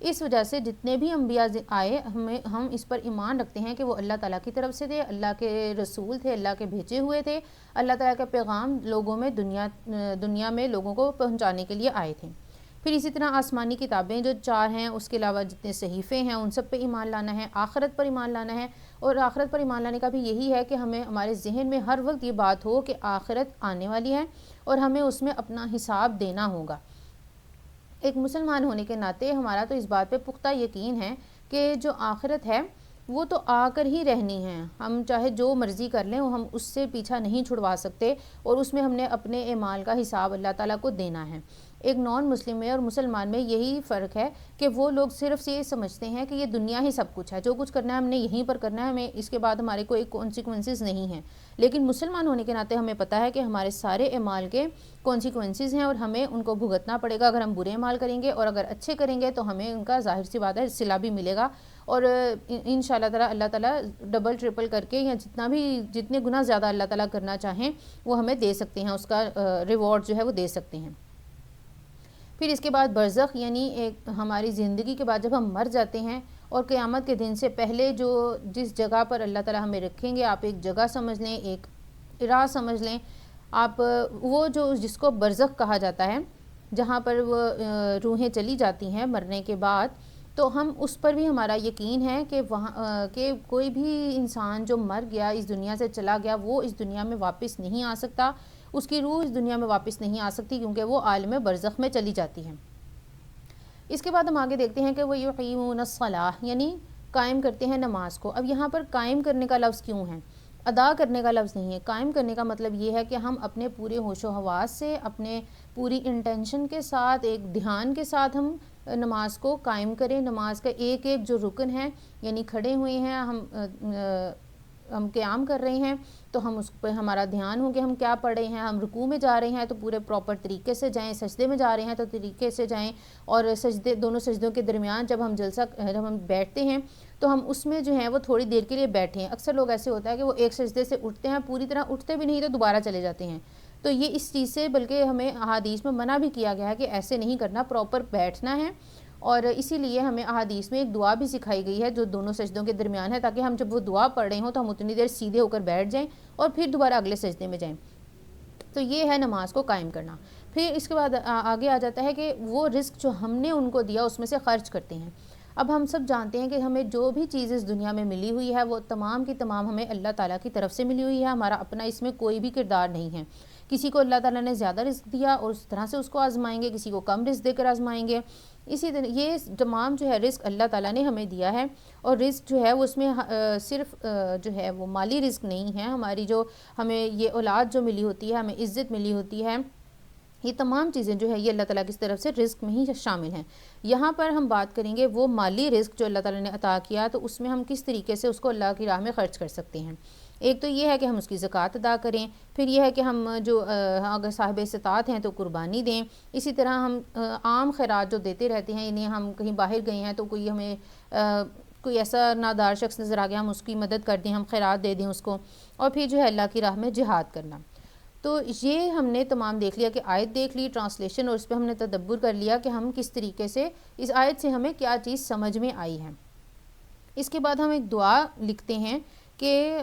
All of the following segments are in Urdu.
اس وجہ سے جتنے بھی انبیاء آئے ہم اس پر ایمان رکھتے ہیں کہ وہ اللہ تعالیٰ کی طرف سے تھے، اللہ کے رسول تھے، اللہ کے بھیجے ہوئے تھے، اللہ تعالیٰ کا پیغام لوگوں میں دنیا میں لوگوں کو پہنچانے کے لیے آئے تھے۔ پھر اسی طرح آسمانی کتابیں جو 4 ہیں، اس کے علاوہ جتنے صحیفے ہیں ان سب پہ ایمان لانا ہے، آخرت پر ایمان لانا ہے۔ اور آخرت پر ایمان لانے کا بھی یہی ہے کہ ہمیں ہمارے ذہن میں ہر وقت یہ بات ہو کہ آخرت آنے والی ہے اور ہمیں اس میں اپنا حساب دینا ہوگا۔ ایک مسلمان ہونے کے ناطے ہمارا تو اس بات پہ پختہ یقین ہے کہ جو آخرت ہے وہ تو آ کر ہی رہنی ہے، ہم چاہے جو مرضی کر لیں ہم اس سے پیچھا نہیں چھڑوا سکتے، اور اس میں ہم نے اپنے اعمال کا حساب اللہ تعالیٰ کو دینا ہے۔ ایک نان مسلم میں اور مسلمان میں یہی فرق ہے کہ وہ لوگ صرف یہ سمجھتے ہیں کہ یہ دنیا ہی سب کچھ ہے، جو کچھ کرنا ہے ہم نے یہیں پر کرنا ہے، ہمیں اس کے بعد ہمارے کوئی کانسیکوینسز نہیں ہیں۔ لیکن مسلمان ہونے کے ناطے ہمیں پتہ ہے کہ ہمارے سارے اعمال کے کانسیکوینسز ہیں اور ہمیں ان کو بھگتنا پڑے گا اگر ہم برے اعمال کریں گے، اور اگر اچھے کریں گے تو ہمیں ان کا ظاہر سی بات ہے صلہ بھی ملے گا، اور انشاءاللہ اللہ تعالیٰ ڈبل ٹرپل کر کے یا جتنے گنا زیادہ اللہ تعالیٰ کرنا چاہیں وہ ہمیں دے سکتے ہیں، اس کا ریوارڈ جو ہے وہ دے سکتے ہیں۔ پھر اس کے بعد برزخ، یعنی ایک ہماری زندگی کے بعد جب ہم مر جاتے ہیں اور قیامت کے دن سے پہلے جس جگہ پر اللہ تعالیٰ ہمیں رکھیں گے، آپ ایک جگہ سمجھ لیں، ایک راہ سمجھ لیں آپ، وہ جس کو برزخ کہا جاتا ہے، جہاں پر وہ روحیں چلی جاتی ہیں مرنے کے بعد، تو ہم اس پر بھی ہمارا یقین ہے کہ وہاں کہ کوئی بھی انسان جو مر گیا، اس دنیا سے چلا گیا، وہ اس دنیا میں واپس نہیں آ سکتا، اس کی روح اس دنیا میں واپس نہیں آ سکتی، کیونکہ وہ عالم برزخ میں چلی جاتی ہے۔ اس کے بعد ہم آگے دیکھتے ہیں کہ وہ یقیمون الصلاۃ، یعنی قائم کرتے ہیں نماز کو۔ اب یہاں پر قائم کرنے کا لفظ کیوں ہے؟ ادا کرنے کا لفظ نہیں ہے۔ قائم کرنے کا مطلب یہ ہے کہ ہم اپنے پورے ہوش و حواس سے، اپنے پوری انٹینشن کے ساتھ، ایک دھیان کے ساتھ ہم نماز کو قائم کریں۔ نماز کا ایک ایک جو رکن ہے، یعنی کھڑے ہوئے ہیں ہم قیام کر رہے ہیں تو ہم اس پہ ہمارا دھیان ہو کہ ہم کیا پڑھ رہے ہیں، ہم رکوع میں جا رہے ہیں تو پورے پراپر طریقے سے جائیں، سجدے میں جا رہے ہیں تو طریقے سے جائیں، اور دونوں سجدوں کے درمیان جب ہم بیٹھتے ہیں تو ہم اس میں جو ہیں وہ تھوڑی دیر کے لیے بیٹھیں۔ اکثر لوگ ایسے ہوتا ہے کہ وہ ایک سجدے سے اٹھتے ہیں، پوری طرح اٹھتے بھی نہیں تو دوبارہ چلے جاتے ہیں، تو یہ اس چیز سے بلکہ ہمیں احادیث میں منع بھی کیا گیا ہے کہ ایسے نہیں کرنا، پراپر بیٹھنا ہے۔ اور اسی لیے ہمیں احادیث میں ایک دعا بھی سکھائی گئی ہے جو دونوں سجدوں کے درمیان ہے، تاکہ ہم جب وہ دعا پڑھ رہے ہوں تو ہم اتنی دیر سیدھے ہو کر بیٹھ جائیں اور پھر دوبارہ اگلے سجدے میں جائیں۔ تو یہ ہے نماز کو قائم کرنا۔ پھر اس کے بعد آگے آ جاتا ہے کہ وہ رزق جو ہم نے ان کو دیا اس میں سے خرچ کرتے ہیں۔ اب ہم سب جانتے ہیں کہ ہمیں جو بھی چیز اس دنیا میں ملی ہوئی ہے وہ تمام کی تمام ہمیں اللہ تعالیٰ کی طرف سے ملی ہوئی ہے، ہمارا اپنا اس میں کوئی بھی کردار نہیں ہے۔ کسی کو اللہ تعالیٰ نے زیادہ رزق دیا اور اس طرح سے اس کو آزمائیں گے، کسی کو کم رزق دے کر آزمائیں گے۔ اسی طرح یہ تمام جو ہے رزق اللہ تعالیٰ نے ہمیں دیا ہے، اور رزق جو ہے وہ اس میں صرف جو ہے وہ مالی رزق نہیں ہے، ہماری جو ہمیں یہ اولاد جو ملی ہوتی ہے، ہمیں عزت ملی ہوتی ہے، یہ تمام چیزیں جو ہے یہ اللہ تعالیٰ کی طرف سے رزق میں ہی شامل ہیں۔ یہاں پر ہم بات کریں گے وہ مالی رزق جو اللہ تعالیٰ نے عطا کیا، تو اس میں ہم کس طریقے سے اس کو اللہ کی راہ میں خرچ کر سکتے ہیں۔ ایک تو یہ ہے کہ ہم اس کی زکوٰۃ ادا کریں، پھر یہ ہے کہ ہم جو اگر صاحب استطاعت ہیں تو قربانی دیں۔ اسی طرح ہم عام خیرات جو دیتے رہتے ہیں، یعنی ہم کہیں باہر گئے ہیں تو کوئی ایسا نادار شخص نظر آ گیا، ہم اس کی مدد کر دیں، ہم خیرات دے دیں اس کو، اور پھر جو ہے اللہ کی راہ میں جہاد کرنا۔ تو یہ ہم نے تمام دیکھ لیا کہ آیت دیکھ لی، ٹرانسلیشن، اور اس پہ ہم نے تدبر کر لیا کہ ہم کس طریقے سے اس آیت سے ہمیں کیا چیز سمجھ میں آئی ہے۔ اس کے بعد ہم ایک دعا لکھتے ہیں کہ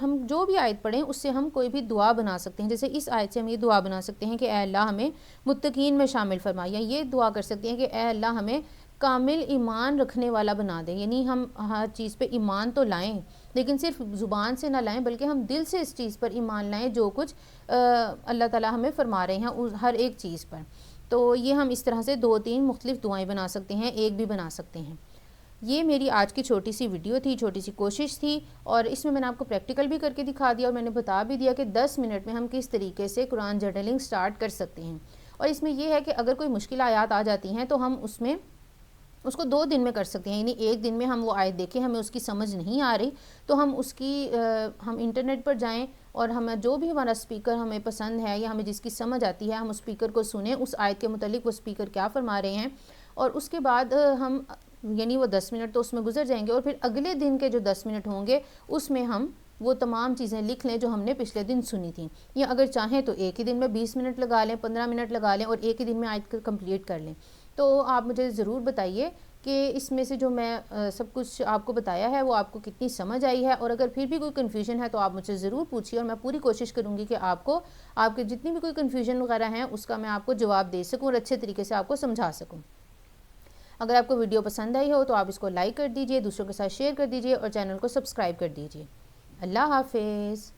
ہم جو بھی آیت پڑھیں اس سے ہم کوئی بھی دعا بنا سکتے ہیں۔ جیسے اس آیت سے ہم یہ دعا بنا سکتے ہیں کہ اے اللہ ہمیں متقین میں شامل فرما، یا یہ دعا کر سکتے ہیں کہ اے اللہ ہمیں کامل ایمان رکھنے والا بنا دے، یعنی ہم ہر چیز پہ ایمان تو لائیں لیکن صرف زبان سے نہ لائیں بلکہ ہم دل سے اس چیز پر ایمان لائیں جو کچھ اللہ تعالیٰ ہمیں فرما رہے ہیں ہر ایک چیز پر۔ تو یہ ہم اس طرح سے 2-3 مختلف دعائیں بنا سکتے ہیں، ایک بھی بنا سکتے ہیں۔ یہ میری آج کی چھوٹی سی ویڈیو تھی، چھوٹی سی کوشش تھی، اور اس میں نے آپ کو پریکٹیکل بھی کر کے دکھا دیا، اور میں نے بتا بھی دیا کہ 10 منٹ میں ہم کس طریقے سے قرآن جرنلنگ سٹارٹ کر سکتے ہیں۔ اور اس میں یہ ہے کہ اگر کوئی مشکل آیات آ جاتی ہیں تو ہم اس کو 2 دن میں کر سکتے ہیں، یعنی ایک دن میں ہم وہ آیت دیکھیں، ہمیں اس کی سمجھ نہیں آ رہی تو ہم انٹرنیٹ پر جائیں اور ہمیں جو بھی ہمارا سپیکر ہمیں پسند ہے یا ہمیں جس کی سمجھ آتی ہے ہم اس سپیکر کو سنیں، اس آیت کے متعلق وہ سپیکر کیا فرما رہے ہیں، اور اس کے بعد یعنی وہ 10 منٹ تو اس میں گزر جائیں گے، اور پھر اگلے دن کے جو 10 منٹ ہوں گے اس میں ہم وہ تمام چیزیں لکھ لیں جو ہم نے پچھلے دن سنی تھیں، یا اگر چاہیں تو ایک ہی دن میں 20 منٹ لگا لیں، 15 منٹ لگا لیں اور ایک ہی دن میں آیت کمپلیٹ کر لیں۔ تو آپ مجھے ضرور بتائیے کہ اس میں سے جو میں سب کچھ آپ کو بتایا ہے وہ آپ کو کتنی سمجھ آئی ہے، اور اگر پھر بھی کوئی کنفیوژن ہے تو آپ مجھے ضرور پوچھیے، اور میں پوری کوشش کروں گی کہ آپ کو آپ کے جتنی بھی کوئی کنفیوژن وغیرہ ہیں اس کا میں آپ کو جواب دے سکوں اور اچھے طریقے سے آپ کو سمجھا سکوں۔ اگر آپ کو ویڈیو پسند آئی ہو تو آپ اس کو لائک کر دیجئے، دوسروں کے ساتھ شیئر کر دیجئے اور چینل کو سبسکرائب کر دیجئے۔ اللہ حافظ۔